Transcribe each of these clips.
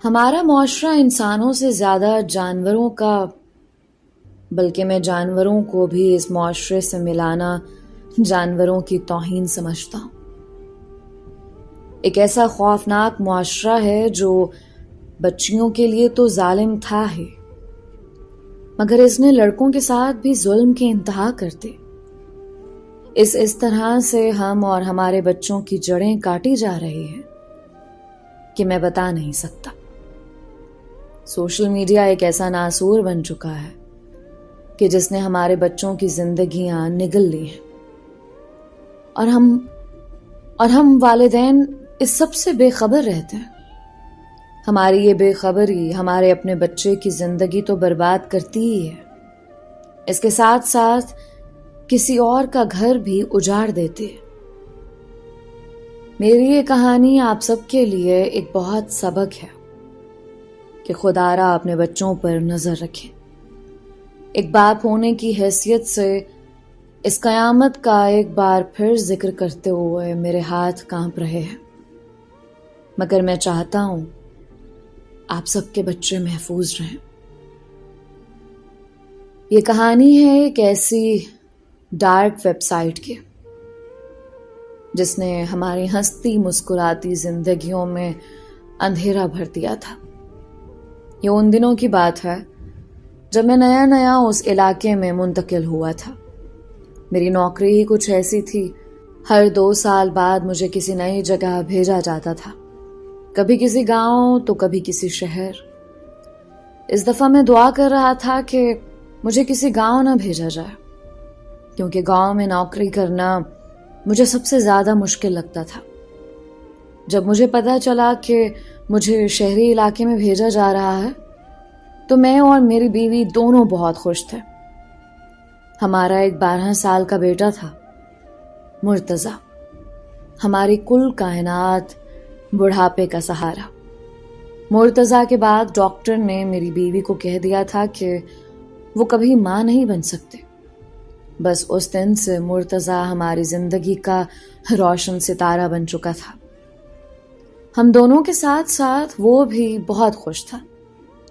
ہمارا معاشرہ انسانوں سے زیادہ جانوروں کا، بلکہ میں جانوروں کو بھی اس معاشرے سے ملانا جانوروں کی توہین سمجھتا ہوں۔ ایک ایسا خوفناک معاشرہ ہے جو بچیوں کے لیے تو ظالم تھا ہی، مگر اس نے لڑکوں کے ساتھ بھی ظلم کی انتہا کر دی۔ اس طرح سے ہم اور ہمارے بچوں کی جڑیں کاٹی جا رہی ہیں کہ میں بتا نہیں سکتا۔ سوشل میڈیا ایک ایسا ناسور بن چکا ہے کہ جس نے ہمارے بچوں کی زندگیاں نگل لی ہیں، اور ہم والدین اس سب سے بے خبر رہتے ہیں۔ ہماری یہ بے خبری ہمارے اپنے بچے کی زندگی تو برباد کرتی ہی ہے، اس کے ساتھ ساتھ کسی اور کا گھر بھی اجاڑ دیتی ہے۔ میری یہ کہانی آپ سب کے لیے ایک بہت سبق ہے کہ خدا را اپنے بچوں پر نظر رکھیں۔ ایک باپ ہونے کی حیثیت سے اس قیامت کا ایک بار پھر ذکر کرتے ہوئے میرے ہاتھ کانپ رہے ہیں، مگر میں چاہتا ہوں آپ سب کے بچے محفوظ رہیں۔ یہ کہانی ہے ایک ایسی ڈارک ویب سائٹ کی جس نے ہماری ہنستی مسکراتی زندگیوں میں اندھیرا بھر دیا تھا۔ یہ ان دنوں کی بات ہے جب میں نیا اس علاقے میں منتقل ہوا تھا۔ میری نوکری ہی کچھ ایسی تھی، ہر 2 سال بعد مجھے کسی نئی جگہ بھیجا جاتا تھا، کبھی کسی گاؤں تو کبھی کسی شہر۔ اس دفعہ میں دعا کر رہا تھا کہ مجھے کسی گاؤں نہ بھیجا جائے، کیونکہ گاؤں میں نوکری کرنا مجھے سب سے زیادہ مشکل لگتا تھا۔ جب مجھے پتہ چلا کہ مجھے شہری علاقے میں بھیجا جا رہا ہے تو میں اور میری بیوی دونوں بہت خوش تھے۔ ہمارا ایک 12 سال کا بیٹا تھا، مرتضی، ہماری کل کائنات، بڑھاپے کا سہارا۔ مرتضی کے بعد ڈاکٹر نے میری بیوی کو کہہ دیا تھا کہ وہ کبھی ماں نہیں بن سکتے۔ بس اس دن سے مرتضی ہماری زندگی کا روشن ستارہ بن چکا تھا۔ ہم دونوں کے ساتھ ساتھ وہ بھی بہت خوش تھا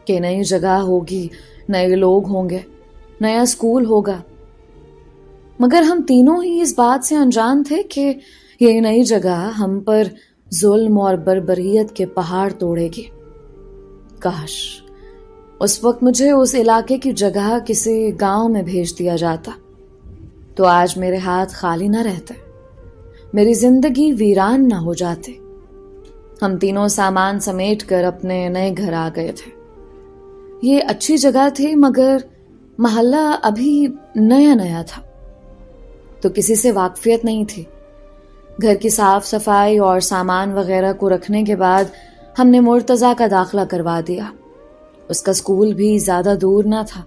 کہ نئی جگہ ہوگی، نئے لوگ ہوں گے، نیا اسکول ہوگا۔ مگر ہم تینوں ہی اس بات سے انجان تھے کہ یہ نئی جگہ ہم پر ظلم اور بربریت کے پہاڑ توڑے گی۔ کاش اس وقت مجھے اس علاقے کی جگہ کسی گاؤں میں بھیج دیا جاتا تو آج میرے ہاتھ خالی نہ رہتے، میری زندگی ویران نہ ہو جاتے۔ ہم تینوں سامان سمیٹ کر اپنے نئے گھر آ گئے تھے۔ یہ اچھی جگہ تھی مگر محلہ ابھی نیا تھا تو کسی سے واقفیت نہیں تھی۔ گھر کی صاف صفائی اور سامان وغیرہ کو رکھنے کے بعد ہم نے مرتضی کا داخلہ کروا دیا۔ اس کا اسکول بھی زیادہ دور نہ تھا۔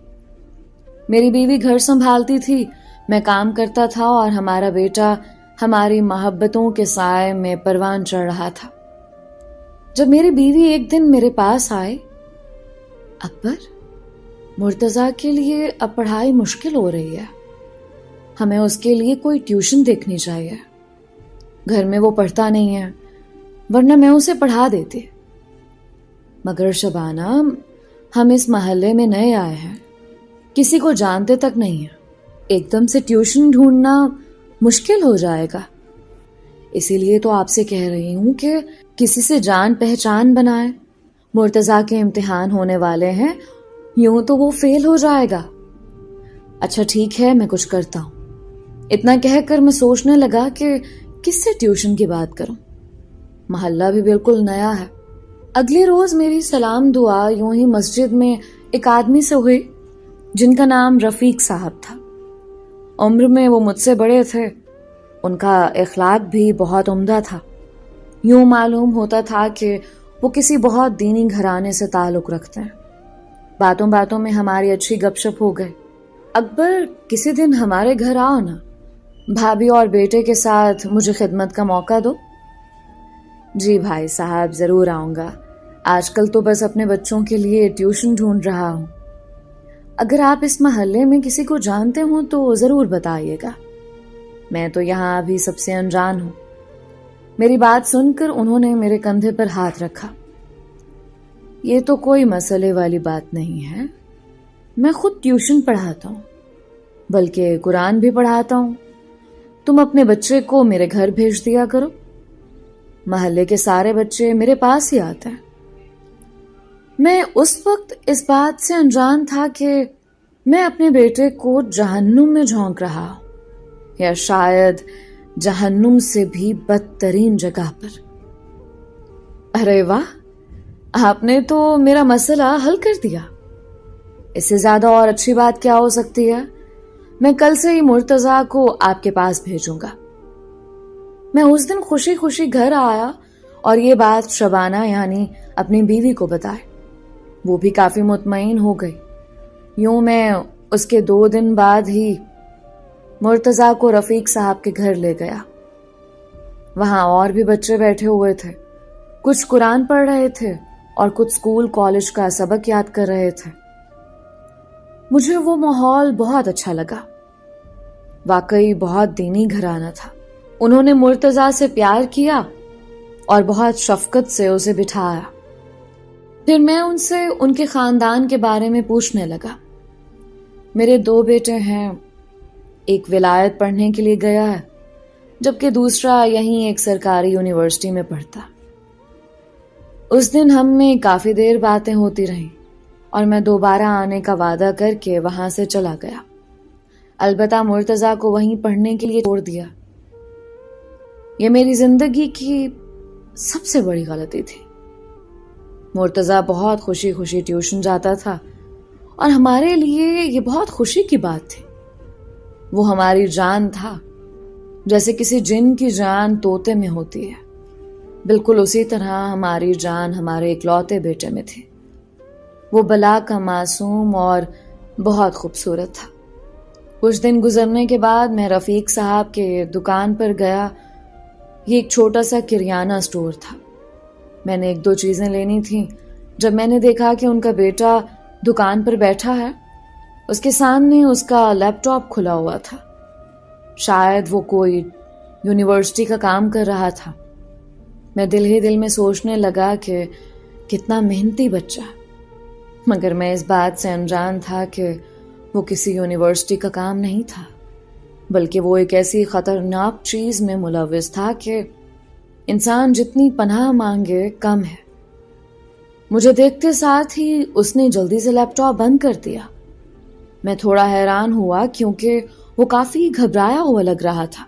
میری بیوی گھر سنبھالتی تھی، میں کام کرتا تھا اور ہمارا بیٹا ہماری محبتوں کے سائے میں پروان چڑھ رہا تھا۔ جب میری بیوی ایک دن میرے پاس آئی، اکبر، مرتضی کے لیے اب پڑھائی مشکل ہو رہی ہے، ہمیں اس کے لیے کوئی ٹیوشن دیکھنی چاہیے، گھر میں وہ پڑھتا نہیں ہے، ورنہ میں اسے پڑھا دیتی۔ مگر شبانہ، ہم اس محلے میں نئے آئے ہیں، کسی کو جانتے تک نہیں ہیں، ایک دم سے ٹیوشن ڈھونڈنا مشکل ہو جائے گا۔ اسی لیے تو آپ سے کہہ رہی ہوں کہ کسی سے جان پہچان بنائے۔ مرتضی کے امتحان ہونے والے ہیں، یوں تو وہ فیل ہو جائے گا۔ اچھا ٹھیک ہے، میں کچھ کرتا ہوں۔ اتنا کہہ کر میں سوچنے لگا کہ کس سے ٹیوشن کی بات کروں، محلہ بھی بالکل نیا ہے۔ اگلے روز میری سلام دعا یوں ہی مسجد میں ایک آدمی سے ہوئی جن کا نام رفیق صاحب تھا۔ عمر میں وہ مجھ سے بڑے تھے، ان کا اخلاق بھی بہت عمدہ تھا۔ یوں معلوم ہوتا تھا کہ وہ کسی بہت دینی گھرانے سے تعلق رکھتے ہیں۔ باتوں باتوں میں ہماری اچھی گپ شپ ہو گئی۔ اکبر، کسی دن ہمارے گھر آؤ نا، بھابھی اور بیٹے کے ساتھ مجھے خدمت کا موقع دو۔ جی بھائی صاحب، ضرور آؤں گا، آج کل تو بس اپنے بچوں کے لیے ٹیوشن ڈھونڈ رہا ہوں۔ اگر آپ اس محلے میں کسی کو جانتے ہوں تو ضرور بتائیے گا، میں تو یہاں ابھی سب سے انجان ہوں۔ میری بات سن کر انہوں نے میرے کندھے پر ہاتھ رکھا۔ یہ تو کوئی مسئلے والی بات نہیں ہے، میں خود ٹیوشن پڑھاتا ہوں، بلکہ قرآن بھی پڑھاتا ہوں۔ تم اپنے بچے کو میرے گھر بھیج دیا کرو، محلے کے سارے بچے میرے پاس ہی آتے ہیں۔ میں اس وقت اس بات سے انجان تھا کہ میں اپنے بیٹے کو جہنم میں جھونک رہا ہوں، یا شاید جہنم سے بھی بدترین جگہ پر۔ ارے واہ، آپ نے تو میرا مسئلہ حل کر دیا۔ اس سے زیادہ اور اچھی بات کیا ہو سکتی ہے؟ میں کل سے ہی مرتضیٰ کو آپ کے پاس بھیجوں گا۔ میں اس دن خوشی خوشی گھر آیا اور یہ بات شبانہ یعنی اپنی بیوی کو بتائی۔ وہ بھی کافی مطمئن ہو گئی۔ یوں میں اس کے 2 دن بعد ہی مرتضیٰ کو رفیق صاحب کے گھر لے گیا۔ وہاں اور بھی بچے بیٹھے ہوئے تھے، کچھ قرآن پڑھ رہے تھے اور کچھ اسکول کالج کا سبق یاد کر رہے تھے۔ مجھے وہ ماحول بہت اچھا لگا، واقعی بہت دینی گھرانہ تھا۔ انہوں نے مرتضیٰ سے پیار کیا اور بہت شفقت سے اسے بٹھایا۔ پھر میں ان سے ان کے خاندان کے بارے میں پوچھنے لگا۔ میرے 2 بیٹے ہیں، ایک ولایت پڑھنے کے لیے گیا ہے، جبکہ دوسرا یہیں ایک سرکاری یونیورسٹی میں پڑھتا۔ اس دن ہم میں کافی دیر باتیں ہوتی رہیں اور میں دوبارہ آنے کا وعدہ کر کے وہاں سے چلا گیا۔ البتہ مرتضیٰ کو وہیں پڑھنے کے لیے چھوڑ دیا۔ یہ میری زندگی کی سب سے بڑی غلطی تھی۔ مرتضیٰ بہت خوشی خوشی ٹیوشن جاتا تھا اور ہمارے لیے یہ بہت خوشی کی بات تھی۔ وہ ہماری جان تھا، جیسے کسی جن کی جان طوطے میں ہوتی ہے، بالکل اسی طرح ہماری جان ہمارے اکلوتے بیٹے میں تھی۔ وہ بلا کا معصوم اور بہت خوبصورت تھا۔ کچھ دن گزرنے کے بعد میں رفیق صاحب کے دکان پر گیا۔ یہ ایک چھوٹا سا کریانہ اسٹور تھا۔ میں نے 1-2 چیزیں لینی تھیں۔ جب میں نے دیکھا کہ ان کا بیٹا دکان پر بیٹھا ہے، اس کے سامنے اس کا لیپ ٹاپ کھلا ہوا تھا۔ شاید وہ کوئی یونیورسٹی کا کام کر رہا تھا۔ میں دل ہی دل میں سوچنے لگا کہ کتنا محنتی بچہ، مگر میں اس بات سے انجان تھا کہ وہ کسی یونیورسٹی کا کام نہیں تھا، بلکہ وہ ایک ایسی خطرناک چیز میں ملوث تھا کہ انسان جتنی پناہ مانگے کم ہے۔ مجھے دیکھتے ساتھ ہی اس نے جلدی سے لیپ ٹاپ بند کر دیا۔ میں تھوڑا حیران ہوا کیونکہ وہ کافی گھبرایا ہوا لگ رہا تھا۔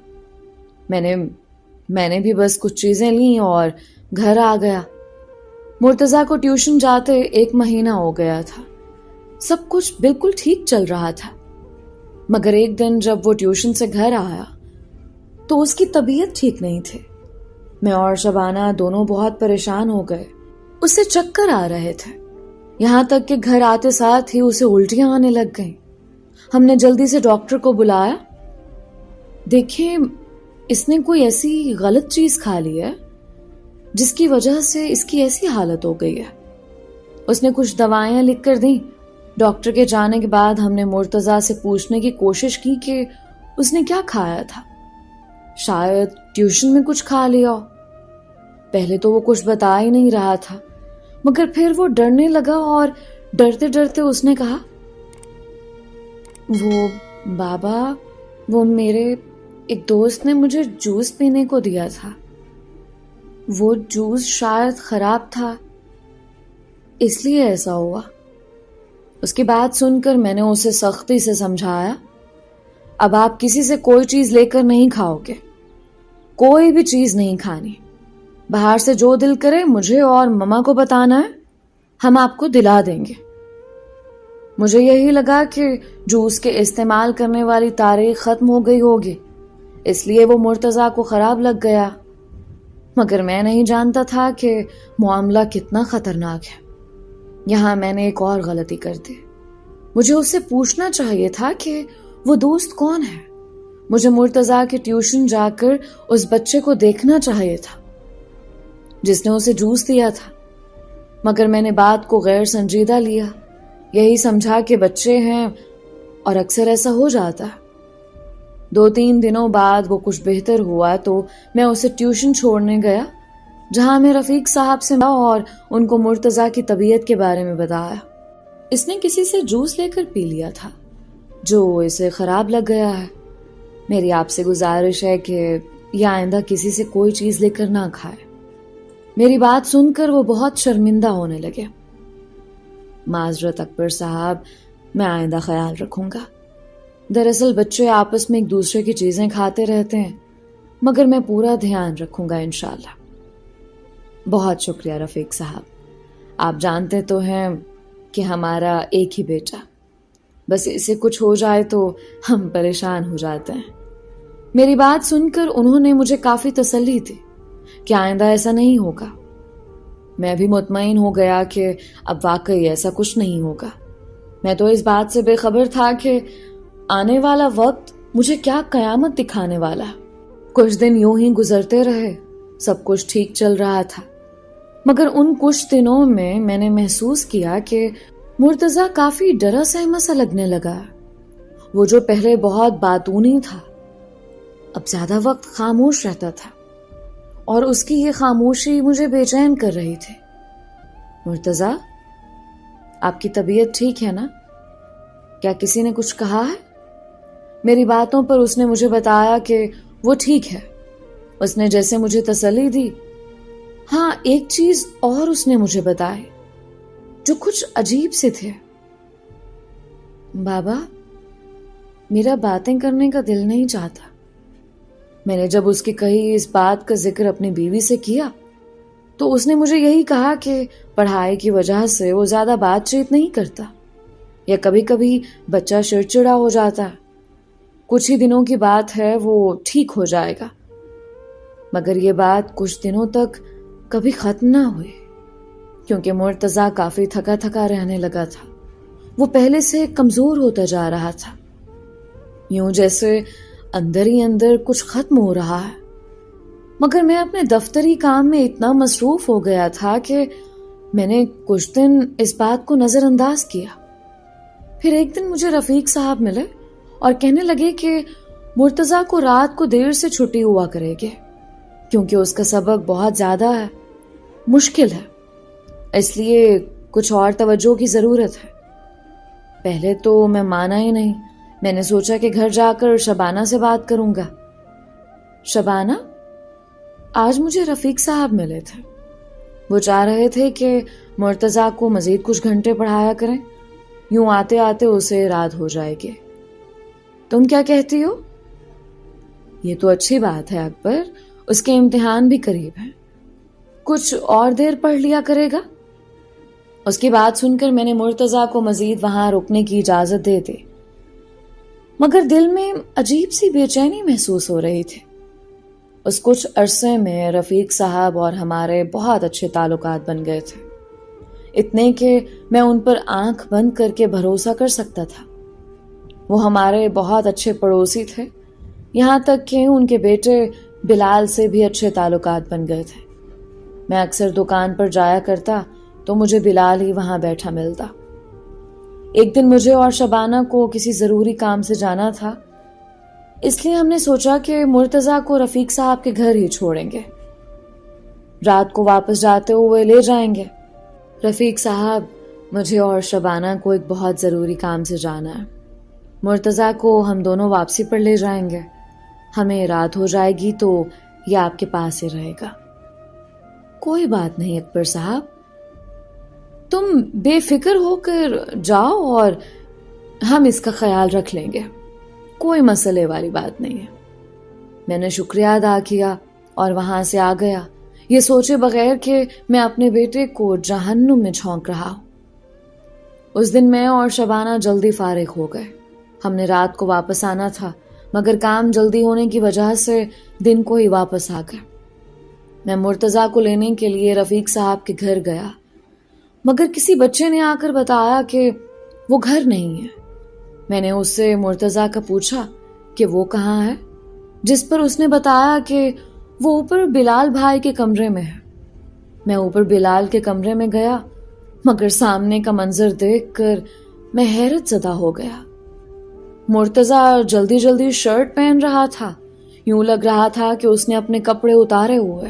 میں نے بھی بس کچھ چیزیں لیں اور گھر آ گیا۔ مرتضیٰ کو ٹیوشن جاتے 1 مہینہ ہو گیا تھا۔ سب کچھ بالکل ٹھیک چل رہا تھا، مگر ایک دن جب وہ ٹیوشن سے گھر آیا تو اس کی طبیعت ٹھیک نہیں تھی۔ میں اور شبانہ دونوں بہت پریشان ہو گئے۔ اسے چکر آ رہے تھے، یہاں تک کہ گھر آتے ساتھ ہی اسے الٹیاں آنے لگ گئیں۔ ہم نے جلدی سے ڈاکٹر کو بلایا۔ دیکھیں، اس نے کوئی ایسی غلط چیز کھا لی ہے جس کی وجہ سے اس کی ایسی حالت ہو گئی ہے۔ اس نے کچھ دوائیں لکھ کر دیں۔ ڈاکٹر کے جانے کے بعد ہم نے مرتضیٰ سے پوچھنے کی کوشش کی کہ اس نے کیا کھایا تھا۔ شاید ٹیوشن میں کچھ کھا لیا ہو۔ پہلے تو وہ کچھ بتا ہی نہیں رہا تھا، مگر پھر وہ ڈرنے لگا اور ڈرتے ڈرتے اس نے کہا، وہ بابا، وہ میرے ایک دوست نے مجھے جوس پینے کو دیا تھا، وہ جوس شاید خراب تھا، اس لیے ایسا ہوا۔ اس کی بات سن کر میں نے اسے سختی سے سمجھایا، اب آپ کسی سے کوئی چیز لے کر نہیں کھاؤ گے، کوئی بھی چیز نہیں کھانی۔ باہر سے جو دل کرے مجھے اور مما کو بتانا ہے، ہم آپ کو دلا دیں گے۔ مجھے یہی لگا کہ جوس کے استعمال کرنے والی تاریخ ختم ہو گئی ہوگی، اس لیے وہ مرتضیٰ کو خراب لگ گیا، مگر میں نہیں جانتا تھا کہ معاملہ کتنا خطرناک ہے۔ یہاں میں نے ایک اور غلطی کر دی۔ مجھے اس سے پوچھنا چاہیے تھا کہ وہ دوست کون ہے۔ مجھے مرتضیٰ کے ٹیوشن جا کر اس بچے کو دیکھنا چاہیے تھا جس نے اسے جوس دیا تھا، مگر میں نے بات کو غیر سنجیدہ لیا، یہی سمجھا کہ بچے ہیں اور اکثر ایسا ہو جاتا ہے۔ 2-3 دنوں بعد وہ کچھ بہتر ہوا تو میں اسے ٹیوشن چھوڑنے گیا۔ جہاں میں رفیق صاحب سے ملا اور ان کو مرتضیٰ کی طبیعت کے بارے میں بتایا۔ اس نے کسی سے جوس لے کر پی لیا تھا جو اسے خراب لگ گیا ہے۔ میری آپ سے گزارش ہے کہ یہ آئندہ کسی سے کوئی چیز لے کر نہ کھائے۔ میری بات سن کر وہ بہت شرمندہ ہونے لگے۔ معذرت اکبر صاحب، میں آئندہ خیال رکھوں گا۔ دراصل بچے آپس میں ایک دوسرے کی چیزیں کھاتے رہتے ہیں، مگر میں پورا دھیان رکھوں گا انشاءاللہ۔ بہت شکریہ رفیق صاحب، آپ جانتے تو ہیں کہ ہمارا ایک ہی بیٹا، بس اسے کچھ ہو جائے تو ہم پریشان ہو جاتے ہیں۔ میری بات سن کر انہوں نے مجھے کافی تسلی دی کہ آئندہ ایسا نہیں ہوگا۔ میں بھی مطمئن ہو گیا کہ اب واقعی ایسا کچھ نہیں ہوگا۔ میں تو اس بات سے بے خبر تھا کہ آنے والا وقت مجھے کیا قیامت دکھانے والا ہے۔ کچھ دن یوں ہی گزرتے رہے، سب کچھ ٹھیک چل رہا تھا، مگر ان کچھ دنوں میں نے محسوس کیا کہ مرتضیٰ کافی ڈرا سہما سا لگنے لگا۔ وہ جو پہلے بہت باتونی تھا، اب زیادہ وقت خاموش رہتا تھا، اور اس کی یہ خاموشی مجھے بے چین کر رہی تھی۔ مرتضیٰ، آپ کی طبیعت ٹھیک ہے نا؟ کیا کسی نے کچھ کہا ہے؟ میری باتوں پر اس نے مجھے بتایا کہ وہ ٹھیک ہے۔ اس نے جیسے مجھے تسلی دی۔ ہاں، ایک چیز اور اس نے مجھے بتائی جو کچھ عجیب سے تھے۔ بابا، میرا باتیں کرنے کا دل نہیں چاہتا۔ میں نے جب اس کی کہی اس بات کا ذکر اپنی بیوی سے کیا تو اس نے مجھے یہی کہا کہ پڑھائی کی وجہ سے وہ زیادہ بات چیت نہیں کرتا، یا کبھی کبھی بچہ چڑچڑا ہو جاتا ہے۔ کچھ ہی دنوں کی بات ہے، وہ ٹھیک ہو جائے گا۔ مگر یہ بات کچھ دنوں تک کبھی ختم نہ ہوئی، کیونکہ مرتضیٰ کافی تھکا تھکا رہنے لگا تھا۔ وہ پہلے سے کمزور ہوتا جا رہا تھا، یوں جیسے اندر ہی اندر کچھ ختم ہو رہا ہے۔ مگر میں اپنے دفتری کام میں اتنا مصروف ہو گیا تھا کہ میں نے کچھ دن اس بات کو نظر انداز کیا۔ پھر ایک دن مجھے رفیق صاحب ملے اور کہنے لگے کہ مرتضیٰ کو رات کو دیر سے چھٹی ہوا کرے گی، کیونکہ اس کا سبق بہت زیادہ ہے، مشکل ہے، اس لیے کچھ اور توجہ کی ضرورت ہے۔ پہلے تو میں مانا ہی نہیں، میں نے سوچا کہ گھر جا کر شبانہ سے بات کروں گا۔ شبانہ، آج مجھے رفیق صاحب ملے تھے۔ وہ چاہ رہے تھے کہ مرتضیٰ کو مزید کچھ گھنٹے پڑھایا کریں، یوں آتے آتے اسے رات ہو جائے گی۔ تم کیا کہتی ہو؟ یہ تو اچھی بات ہے اکبر، اس کے امتحان بھی قریب ہیں، کچھ اور دیر پڑھ لیا کرے گا۔ اس کی بات سن کر میں نے مرتضیٰ کو مزید وہاں رکنے کی اجازت دے دی، مگر دل میں عجیب سی بے چینی محسوس ہو رہی تھی۔ اس کچھ عرصے میں رفیق صاحب اور ہمارے بہت اچھے تعلقات بن گئے تھے، اتنے کہ میں ان پر آنکھ بند کر کے بھروسہ کر سکتا تھا۔ وہ ہمارے بہت اچھے پڑوسی تھے، یہاں تک کہ ان کے بیٹے بلال سے بھی اچھے تعلقات بن گئے تھے۔ میں اکثر دکان پر جایا کرتا تو مجھے بلال ہی وہاں بیٹھا ملتا۔ ایک دن مجھے اور شبانہ کو کسی ضروری کام سے جانا تھا، اس لیے ہم نے سوچا کہ مرتضیٰ کو رفیق صاحب کے گھر ہی چھوڑیں گے، رات کو واپس جاتے ہوئے لے جائیں گے۔ رفیق صاحب، مجھے اور شبانہ کو ایک بہت ضروری کام سے جانا ہے، مرتضیٰ کو ہم دونوں واپسی پر لے جائیں گے، ہمیں رات ہو جائے گی تو یہ آپ کے پاس ہی رہے گا۔ کوئی بات نہیں اکبر صاحب، تم بے فکر ہو کر جاؤ اور ہم اس کا خیال رکھ لیں گے، کوئی مسئلے والی بات نہیں ہے۔ میں نے شکریہ ادا کیا اور وہاں سے آ گیا، یہ سوچے بغیر کہ میں اپنے بیٹے کو جہنم میں جھونک رہا ہوں۔ اس دن میں اور شبانہ جلدی فارغ ہو گئے۔ ہم نے رات کو واپس آنا تھا، مگر کام جلدی ہونے کی وجہ سے دن کو ہی واپس آ گئے۔ میں مرتضیٰ کو لینے کے لیے رفیق صاحب کے گھر گیا، مگر کسی بچے نے آ کر بتایا کہ وہ گھر نہیں ہے۔ میں نے اس سے مرتضیٰ کا پوچھا کہ وہ کہاں ہے، جس پر اس نے بتایا کہ وہ اوپر بلال بھائی کے کمرے میں ہے۔ میں اوپر بلال کے کمرے میں گیا، مگر سامنے کا منظر دیکھ کر میں حیرت زدہ ہو گیا۔ مرتضیٰ جلدی جلدی شرٹ پہن رہا تھا، یوں لگ رہا تھا کہ اس نے اپنے کپڑے اتارے ہوئے۔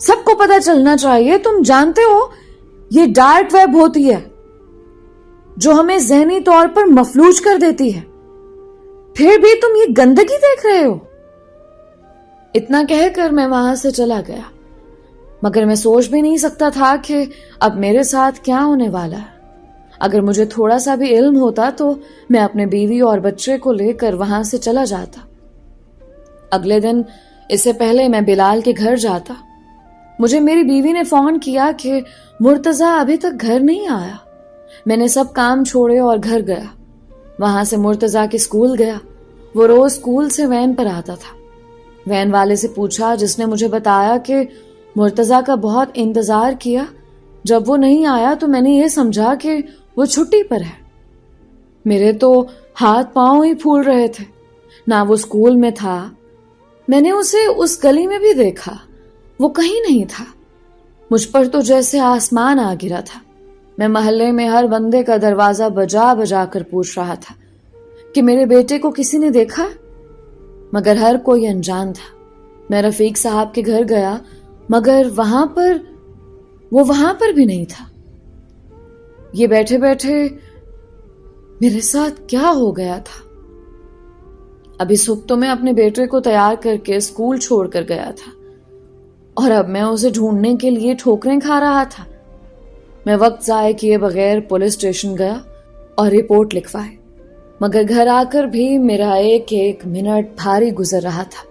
سب کو پتا چلنا چاہیے. تم جانتے ہو یہ ڈارک ویب ہوتی ہے جو ہمیں ذہنی طور پر مفلوج کر دیتی ہے, پھر بھی تم یہ گندگی دیکھ رہے ہو. اتنا کہہ کر میں وہاں سے چلا گیا, مگر میں سوچ بھی نہیں سکتا تھا کہ اب میرے ساتھ کیا ہونے والا ہے. اگر مجھے تھوڑا سا بھی علم ہوتا تو میں اپنے بیوی اور بچے کو لے کر وہاں سے چلا جاتا. اگلے دن اس سے پہلے میں بلال کے گھر جاتا, مجھے میری بیوی نے فون کیا کہ مرتضی ابھی تک گھر نہیں آیا. میں نے سب کام چھوڑے اور گھر گیا. وہاں سے مرتضی کے اسکول گیا. وہ روز اسکول سے وین پر آتا تھا. وین والے سے پوچھا, جس نے مجھے بتایا کہ مرتضی کا بہت انتظار کیا. جب وہ نہیں آیا تو میں نے یہ سمجھا کہ وہ چھٹی پر ہے. میرے تو ہاتھ پاؤں ہی پھول رہے تھے. نہ وہ اسکول میں تھا. میں نے اسے اس گلی میں بھی دیکھا, وہ کہیں نہیں تھا. مجھ پر تو جیسے آسمان آ گرا تھا. میں محلے میں ہر بندے کا دروازہ بجا بجا کر پوچھ رہا تھا کہ میرے بیٹے کو کسی نے دیکھا, مگر ہر کوئی انجان تھا. میں رفیق صاحب کے گھر گیا, مگر وہاں پر بھی نہیں تھا. یہ بیٹھے بیٹھے میرے ساتھ کیا ہو گیا تھا. ابھی صبح تو میں اپنے بیٹے کو تیار کر کے اسکول چھوڑ کر گیا تھا, اور اب میں اسے ڈھونڈنے کے لیے ٹھوکریں کھا رہا تھا. میں وقت ضائع کیے بغیر پولیس اسٹیشن گیا اور رپورٹ لکھوائے, مگر گھر آ کر بھی میرا ایک ایک منٹ بھاری گزر رہا تھا.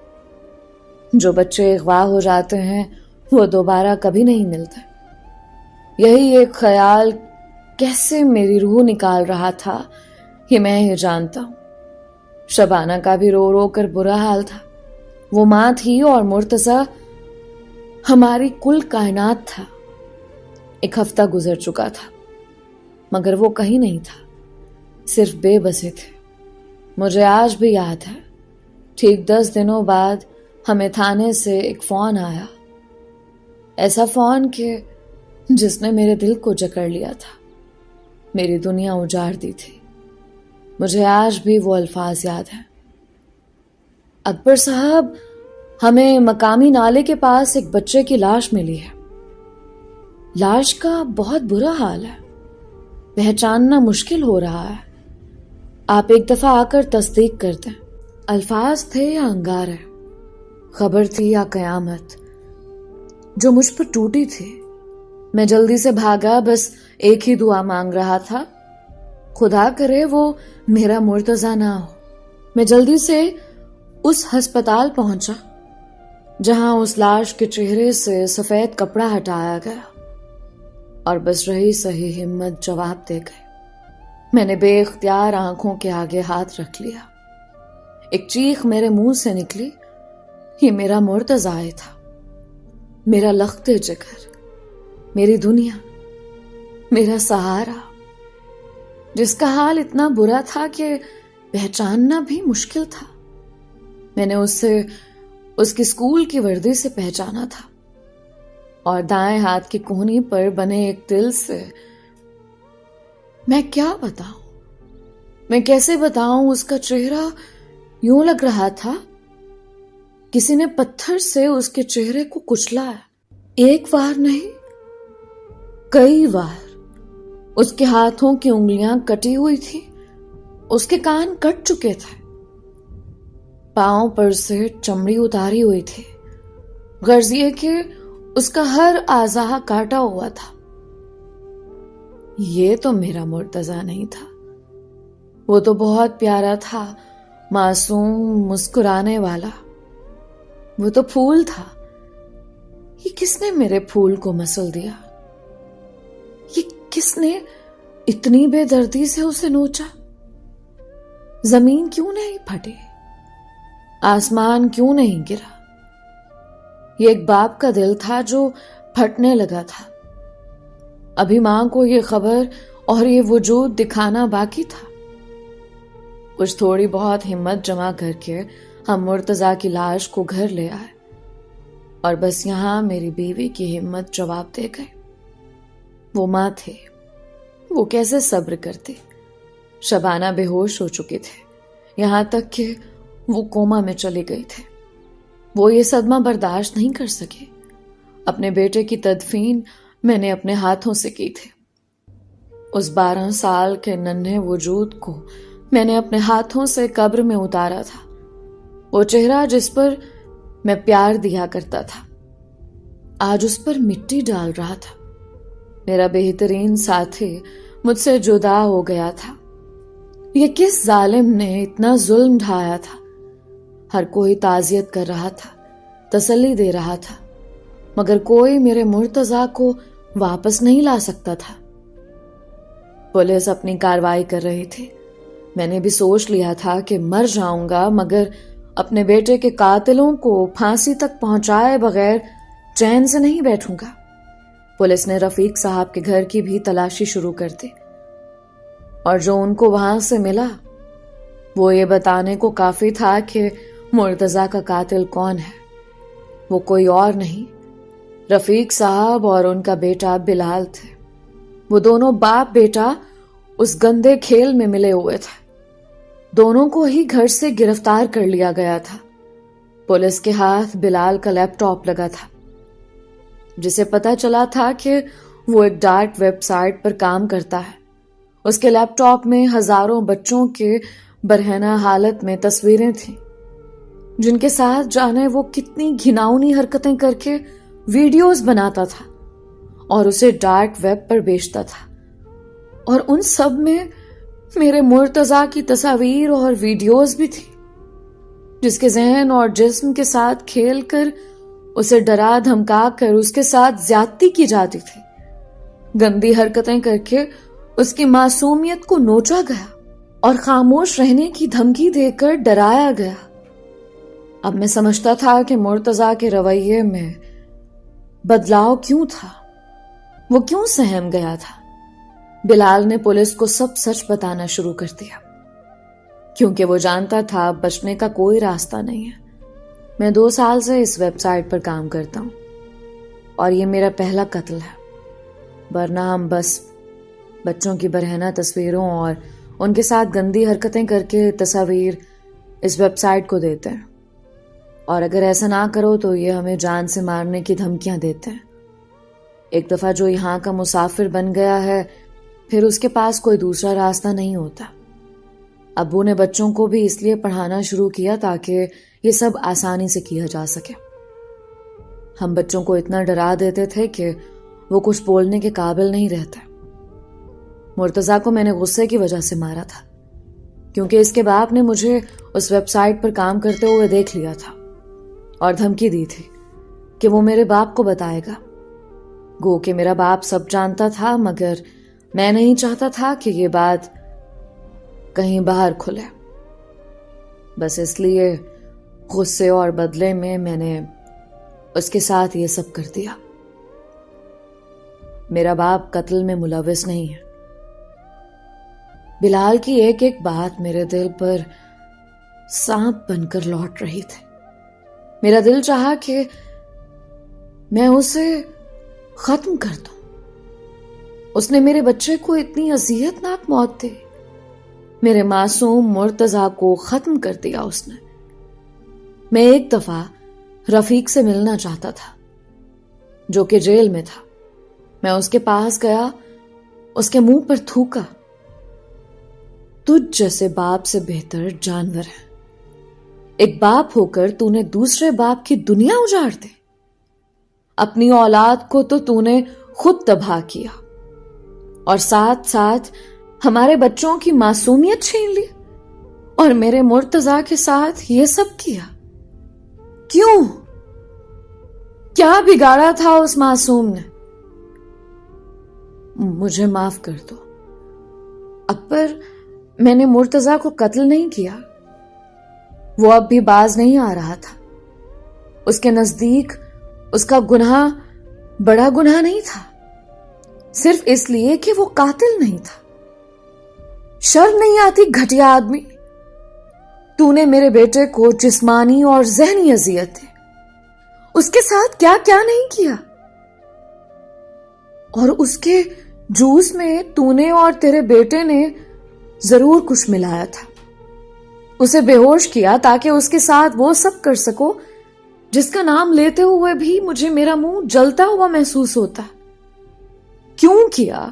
جو بچے اغوا ہو جاتے ہیں وہ دوبارہ کبھی نہیں ملتے. یہی ایک خیال کیسے میری روح نکال رہا تھا یہ میں ہی جانتا ہوں. شبانہ کا بھی رو رو کر برا حال تھا. وہ ماں تھی اور مرتضی ہماری کل کائنات تھا. ایک ہفتہ گزر چکا تھا, مگر وہ کہیں نہیں تھا, صرف بے بسے تھے. مجھے آج بھی یاد ہے, ٹھیک 10 دنوں بعد ہمیں تھانے سے ایک فون آیا. ایسا فون کہ جس نے میرے دل کو جکڑ لیا تھا, میری دنیا اجاڑ دی تھی. مجھے آج بھی وہ الفاظ یاد ہیں. اکبر صاحب, ہمیں مقامی نالے کے پاس ایک بچے کی لاش ملی ہے. لاش کا بہت برا حال ہے, پہچاننا مشکل ہو رہا ہے. آپ ایک دفعہ آ کر تصدیق کر دیں. الفاظ تھے یا انگارے, خبر تھی یا قیامت, جو مجھ پر ٹوٹی تھی. میں جلدی سے بھاگا, بس ایک ہی دعا مانگ رہا تھا, خدا کرے وہ میرا مرتضی نہ ہو. میں جلدی سے اس ہسپتال پہنچا جہاں اس لاش کے چہرے سے سفید کپڑا ہٹایا گیا, اور بس رہی صحیح ہمت جواب دے گئے. میں نے بے اختیار آنکھوں کے آگے ہاتھ رکھ لیا. ایک چیخ میرے منہ سے نکلی. یہ میرا مرتضی تھا, میرا لخت جگر, میری دنیا, میرا سہارا, جس کا حال اتنا برا تھا کہ پہچاننا بھی مشکل تھا. میں نے اسے اس کی اسکول کی وردی سے پہچانا تھا, اور دائیں ہاتھ کی کونی پر بنے ایک دل سے. میں کیا بتاؤں, میں کیسے بتاؤں, اس کا چہرہ یوں لگ رہا تھا کسی نے پتھر سے اس کے چہرے کو کچلا ہے. ایک بار نہیں, کئی بار. اس کے ہاتھوں کی انگلیاں کٹی ہوئی تھی, اس کے کان کٹ چکے تھے, پاؤں پر سے چمڑی اتاری ہوئی تھی. غرض یہ کہ اس کا ہر اعضا کاٹا ہوا تھا. یہ تو میرا مرتضی نہیں تھا. وہ تو بہت پیارا تھا, معصوم, مسکرانے والا. وہ تو پھول تھا. یہ کس نے میرے پھول کو مسل دیا؟ یہ کس نے اتنی بے دردی سے اسے نوچا؟ زمین کیوں نہیں پھٹی؟ آسمان کیوں نہیں گرا؟ یہ ایک باپ کا دل تھا جو پھٹنے لگا تھا. ابھی ماں کو یہ خبر اور یہ وجود دکھانا باقی تھا. کچھ تھوڑی بہت ہمت جمع کر کے ہم مرتضی کی لاش کو گھر لے آئے, اور بس یہاں میری بیوی کی ہمت جواب دے گئے. وہ ماں تھے, وہ کیسے صبر کرتی. شبانہ بے ہوش ہو چکے تھے, یہاں تک کہ وہ کوما میں چلے گئے تھے. وہ یہ صدمہ برداشت نہیں کر سکے. اپنے بیٹے کی تدفین میں نے اپنے ہاتھوں سے کی تھی۔ اس 12 سال کے ننھے وجود کو میں نے اپنے ہاتھوں سے قبر میں اتارا تھا۔ وہ چہرہ جس پر میں پیار دیا کرتا تھا آج اس پر مٹی ڈال رہا تھا۔ میرا بہترین ساتھی مجھ سے جدا ہو گیا تھا۔ یہ کس ظالم نے اتنا ظلم ڈھایا تھا؟ ہر کوئی تعزیت کر رہا تھا، تسلی دے رہا تھا، مگر کوئی میرے مرتضیٰ کو واپس نہیں لا سکتا تھا۔ پولیس اپنی کارروائی کر رہی تھی۔ میں نے بھی سوچ لیا تھا کہ مر جاؤں گا مگر اپنے بیٹے کے قاتلوں کو پھانسی تک پہنچائے بغیر چین سے نہیں بیٹھوں گا۔ پولیس نے رفیق صاحب کے گھر کی بھی تلاشی شروع کر دی، اور جو ان کو وہاں سے ملا وہ یہ بتانے کو کافی تھا کہ مرتضیٰ کا قاتل کون ہے۔ وہ کوئی اور نہیں، رفیق صاحب اور ان کا بیٹا بلال تھے۔ وہ دونوں باپ بیٹا اس گندے کھیل میں ملے ہوئے تھے۔ دونوں کو ہی گھر سے گرفتار کر لیا گیا تھا۔ پولیس کے ہاتھ بلال کا لیپ ٹاپ لگا تھا، جسے پتا چلا تھا کہ وہ ایک ڈارک ویب سائٹ پر کام کرتا ہے۔ اس کے لیپ ٹاپ میں ہزاروں بچوں کے برہنہ حالت میں تصویریں تھیں، جن کے ساتھ جانے وہ کتنی گھناؤنی حرکتیں کر کے ویڈیوز بناتا تھا اور اسے ڈارک ویب پر بیچتا تھا۔ اور ان سب میں میرے مرتضیٰ کی تصاویر اور ویڈیوز بھی تھی، جس کے ذہن اور جسم کے ساتھ کھیل کر اسے ڈرا دھمکا کر اس کے ساتھ زیادتی کی جاتی تھی۔ گندی حرکتیں کر کے اس کی معصومیت کو نوچا گیا اور خاموش رہنے کی دھمکی دے کر ڈرایا گیا۔ اب میں سمجھتا تھا کہ مرتضیٰ کے رویے میں بدلاؤ کیوں تھا، وہ کیوں سہم گیا تھا۔ بلال نے پولیس کو سب سچ بتانا شروع کر دیا، کیونکہ وہ جانتا تھا بچنے کا کوئی راستہ نہیں ہے۔ میں 2 سال سے اس ویب سائٹ پر کام کرتا ہوں اور یہ میرا پہلا قتل ہے، ورنہ ہم بس بچوں کی برہنہ تصویروں اور ان کے ساتھ گندی حرکتیں کر کے تصاویر اس ویب سائٹ کو دیتے ہیں، اور اگر ایسا نہ کرو تو یہ ہمیں جان سے مارنے کی دھمکیاں دیتے ہیں۔ ایک دفعہ جو یہاں کا مسافر بن گیا ہے پھر اس کے پاس کوئی دوسرا راستہ نہیں ہوتا۔ ابو نے بچوں کو بھی اس لیے پڑھانا شروع کیا تاکہ یہ سب آسانی سے کیا جا سکے۔ ہم بچوں کو اتنا ڈرا دیتے تھے کہ وہ کچھ بولنے کے قابل نہیں رہتے۔ مرتضیٰ کو میں نے غصے کی وجہ سے مارا تھا، کیونکہ اس کے باپ نے مجھے اس ویب سائٹ پر کام کرتے ہوئے دیکھ لیا تھا اور دھمکی دی تھی کہ وہ میرے باپ کو بتائے گا۔ گو کہ میرا باپ سب جانتا تھا، مگر میں نہیں چاہتا تھا کہ یہ بات کہیں باہر کھلے۔ بس اس لیے غصے اور بدلے میں نے اس کے ساتھ یہ سب کر دیا۔ میرا باپ قتل میں ملوث نہیں ہے۔ بلال کی ایک ایک بات میرے دل پر سانپ بن کر لوٹ رہی تھی۔ میرا دل چاہا کہ میں اسے ختم کر دوں۔ اس نے میرے بچے کو اتنی اذیت ناک موت دی، میرے معصوم مرتضیٰ کو ختم کر دیا اس نے۔ میں ایک دفعہ رفیق سے ملنا چاہتا تھا، جو کہ جیل میں تھا۔ میں اس کے پاس گیا، اس کے منہ پر تھوکا، تجھ جیسے باپ سے بہتر جانور ہے۔ ایک باپ ہو کر تو نے دوسرے باپ کی دنیا اجاڑ دی۔ اپنی اولاد کو تو تو نے خود تباہ کیا، اور ساتھ ساتھ ہمارے بچوں کی معصومیت چھین لی، اور میرے مرتضیٰ کے ساتھ یہ سب کیا۔ کیوں؟ کیا بگاڑا تھا اس معصوم نے؟ مجھے معاف کر دو اکبر، میں نے مرتضیٰ کو قتل نہیں کیا۔ وہ اب بھی باز نہیں آ رہا تھا۔ اس کے نزدیک اس کا گناہ بڑا گناہ نہیں تھا، صرف اس لیے کہ وہ قاتل نہیں تھا۔ شرم نہیں آتی گھٹیا آدمی؟ تو نے میرے بیٹے کو جسمانی اور ذہنی اذیت دی، اس کے ساتھ کیا کیا نہیں کیا، اور اس کے جوس میں تو نے اور تیرے بیٹے نے ضرور کچھ ملایا تھا۔ اسے بے ہوش کیا تاکہ اس کے ساتھ وہ سب کر سکو جس کا نام لیتے ہوئے بھی مجھے میرا منہ جلتا ہوا محسوس ہوتا ہے. کیوں کیا؟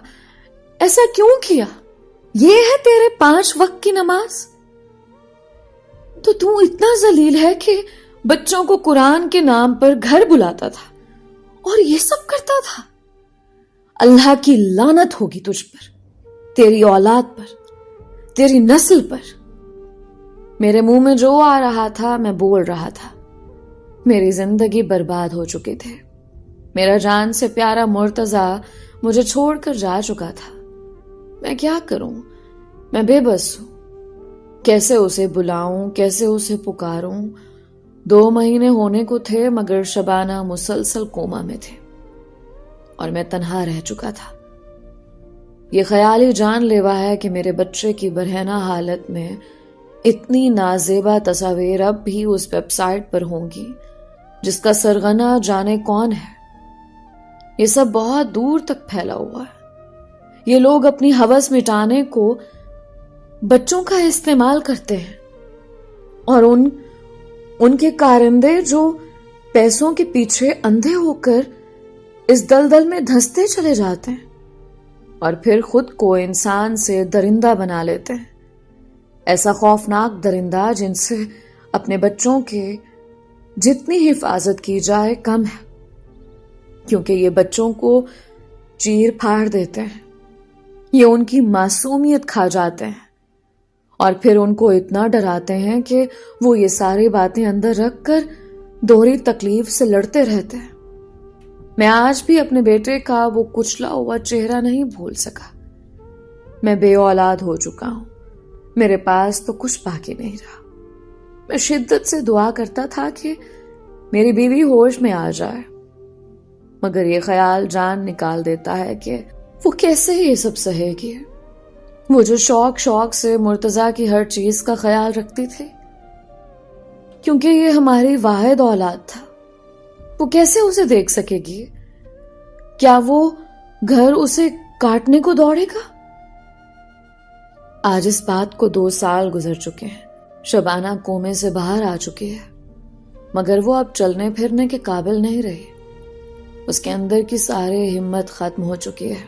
ایسا کیوں کیا؟ یہ ہے تیرے 5 وقت کی نماز؟ تو اتنا ذلیل ہے کہ بچوں کو قرآن کے نام پر گھر بلاتا تھا اور یہ سب کرتا تھا. اللہ کی لعنت ہوگی تجھ پر، تیری اولاد پر، تیری نسل پر. میرے منہ میں جو آ رہا تھا میں بول رہا تھا. میری زندگی برباد ہو چکی تھی. میرا جان سے پیارا مرتضیٰ مجھے چھوڑ کر جا چکا تھا. میں کیا کروں؟ میں بے بس ہوں. کیسے اسے بلاؤں، کیسے اسے پکاروں؟ 2 مہینے ہونے کو تھے مگر شبانہ مسلسل کوما میں تھے اور میں تنہا رہ چکا تھا. یہ خیال ہی جان لیوا ہے کہ میرے بچے کی برہنہ حالت میں اتنی نازیبا تصاویر اب بھی اس ویب سائٹ پر ہوں گی جس کا سرغنہ جانے کون ہے. یہ سب بہت دور تک پھیلا ہوا ہے. یہ لوگ اپنی ہوس مٹانے کو بچوں کا استعمال کرتے ہیں اور ان کے کارندے جو پیسوں کے پیچھے اندھے ہو کر اس دلدل میں دھنستے چلے جاتے ہیں اور پھر خود کو انسان سے درندہ بنا لیتے ہیں. ایسا خوفناک درندہ جن سے اپنے بچوں کے جتنی حفاظت کی جائے کم ہے، کیونکہ یہ بچوں کو چیر پھاڑ دیتے ہیں. یہ ان کی معصومیت کھا جاتے ہیں اور پھر ان کو اتنا ڈراتے ہیں کہ وہ یہ ساری باتیں اندر رکھ کر دوہری تکلیف سے لڑتے رہتے ہیں. میں آج بھی اپنے بیٹے کا وہ کچلا ہوا چہرہ نہیں بھول سکا. میں بے اولاد ہو چکا ہوں. میرے پاس تو کچھ باقی نہیں رہا. میں شدت سے دعا کرتا تھا کہ میری بیوی ہوش میں آ جائے، مگر یہ خیال جان نکال دیتا ہے کہ وہ کیسے یہ سب سہے گی. وہ جو شوق سے مرتضیٰ کی ہر چیز کا خیال رکھتی تھی، کیونکہ یہ ہماری واحد اولاد تھا، وہ کیسے اسے دیکھ سکے گی؟ کیا وہ گھر اسے کاٹنے کو دوڑے گا؟ آج اس بات کو 2 سال گزر چکے ہیں. شبانہ کومے سے باہر آ چکی ہے مگر وہ اب چلنے پھرنے کے قابل نہیں رہی. اس کے اندر کی ساری ہمت ختم ہو چکی ہے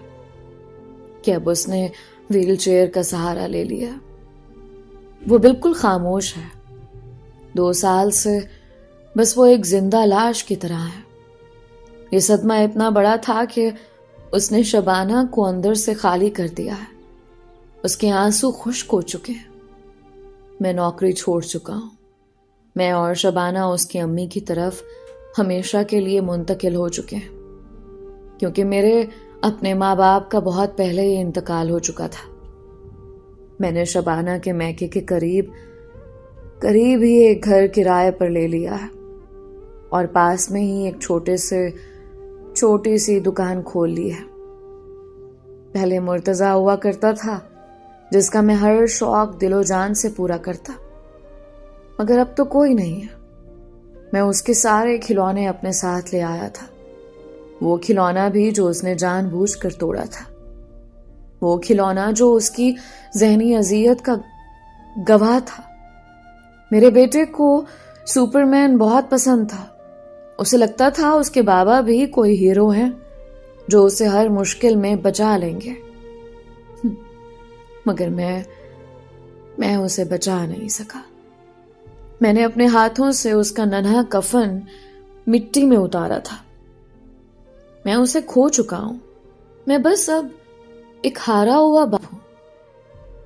کہ اب اس نے ویل چیئر کا سہارا لے لیا. وہ بالکل خاموش ہے. 2 سال سے بس وہ ایک زندہ لاش کی طرح ہے. یہ صدمہ اتنا بڑا تھا کہ اس نے شبانہ کو اندر سے خالی کر دیا ہے. اس کے آنسو خشک ہو چکے ہیں. میں نوکری چھوڑ چکا ہوں. میں اور شبانہ اس کی امی کی طرف ہمیشہ کے لیے منتقل ہو چکے ہیں، کیونکہ میرے اپنے ماں باپ کا بہت پہلے ہی انتقال ہو چکا تھا. میں نے شبانہ کے میکے کے قریب ہی ایک گھر کرائے پر لے لیا ہے اور پاس میں ہی ایک چھوٹی سی دکان کھول لی ہے. پہلے مرتضیٰ ہوا کرتا تھا جس کا میں ہر شوق دل و جان سے پورا کرتا، مگر اب تو کوئی نہیں ہے. میں اس کے سارے کھلونے اپنے ساتھ لے آیا تھا. وہ کھلونا بھی جو اس نے جان بوجھ کر توڑا تھا. وہ کھلونا جو اس کی ذہنی اذیت کا گواہ تھا. میرے بیٹے کو سپرمین بہت پسند تھا. اسے لگتا تھا اس کے بابا بھی کوئی ہیرو ہیں جو اسے ہر مشکل میں بچا لیں گے، مگر میں اسے بچا نہیں سکا. میں نے اپنے ہاتھوں سے اس کا ننھا کفن مٹی میں اتارا تھا. میں اسے کھو چکا ہوں. میں بس اب ایک ہارا ہوا باپ ہوں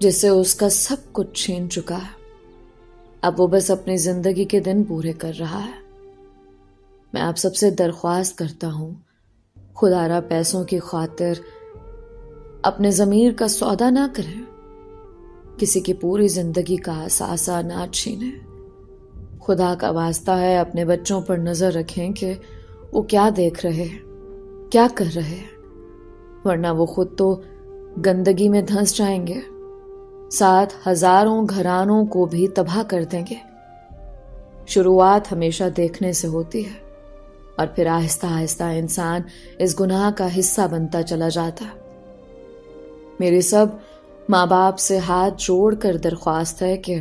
جس سے اس کا سب کچھ چھین چکا ہے. اب وہ بس اپنی زندگی کے دن پورے کر رہا ہے. میں آپ سب سے درخواست کرتا ہوں، خدا را پیسوں کی خاطر اپنے ضمیر کا سودا نہ کریں. کسی کی پوری زندگی کا اثاثہ نہ چھینیں. خدا کا واسطہ ہے اپنے بچوں پر نظر رکھیں کہ وہ کیا دیکھ رہے ہیں، کیا کر رہے ہیں، ورنہ وہ خود تو گندگی میں دھنس جائیں گے، ساتھ ہزاروں گھرانوں کو بھی تباہ کر دیں گے. شروعات ہمیشہ دیکھنے سے ہوتی ہے اور پھر آہستہ آہستہ انسان اس گناہ کا حصہ بنتا چلا جاتا. میری سب ماں باپ سے ہاتھ جوڑ کر درخواست ہے کہ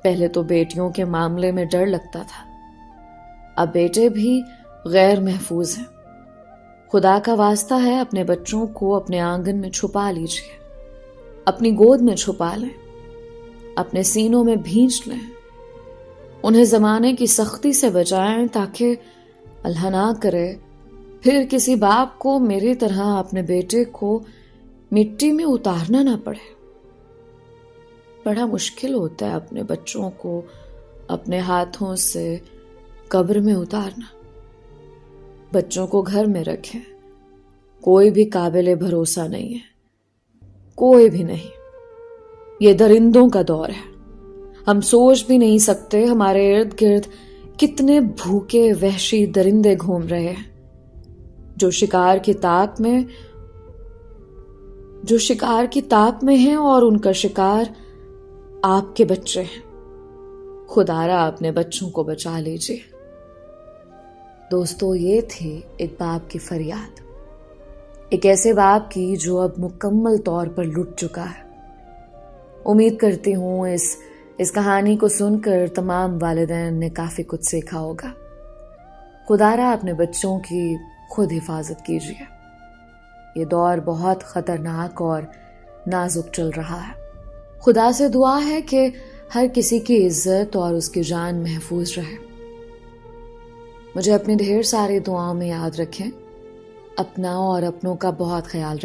پہلے تو بیٹیوں کے معاملے میں ڈر لگتا تھا، اب بیٹے بھی غیر محفوظ ہیں۔ خدا کا واسطہ ہے اپنے بچوں کو اپنے آنگن میں چھپا لیجیے، اپنی گود میں چھپا لیں، اپنے سینوں میں بھینچ لیں، انہیں زمانے کی سختی سے بچائیں تاکہ اللہ نہ کرے پھر کسی باپ کو میری طرح اپنے بیٹے کو مٹی میں اتارنا نہ پڑے۔ بڑا مشکل ہوتا ہے اپنے بچوں کو اپنے ہاتھوں سے قبر میں اتارنا۔ بچوں کو گھر میں رکھیں، کوئی بھی قابل بھروسہ نہیں ہے، کوئی بھی نہیں۔ یہ درندوں کا دور ہے، ہم سوچ بھی نہیں سکتے ہمارے ارد گرد کتنے بھوکے وحشی درندے گھوم رہے ہیں جو شکار کی طاق میں ہیں، اور ان کا شکار آپ کے بچے ہیں۔ خدارا اپنے بچوں کو بچا لیجیے۔ دوستو، یہ تھی ایک باپ کی فریاد، ایک ایسے باپ کی جو اب مکمل طور پر لٹ چکا ہے۔ امید کرتی ہوں اس کہانی کو سن کر تمام والدین نے کافی کچھ سیکھا ہوگا۔ خدارا اپنے بچوں کی خود حفاظت کیجیے، یہ دور بہت خطرناک اور نازک چل رہا ہے۔ خدا سے دعا ہے کہ ہر کسی کی عزت اور اس کی جان محفوظ رہے۔ مجھے اپنی ڈھیر ساری دعاؤں میں یاد رکھیں، اپنا اور اپنوں کا بہت خیال رکھیں۔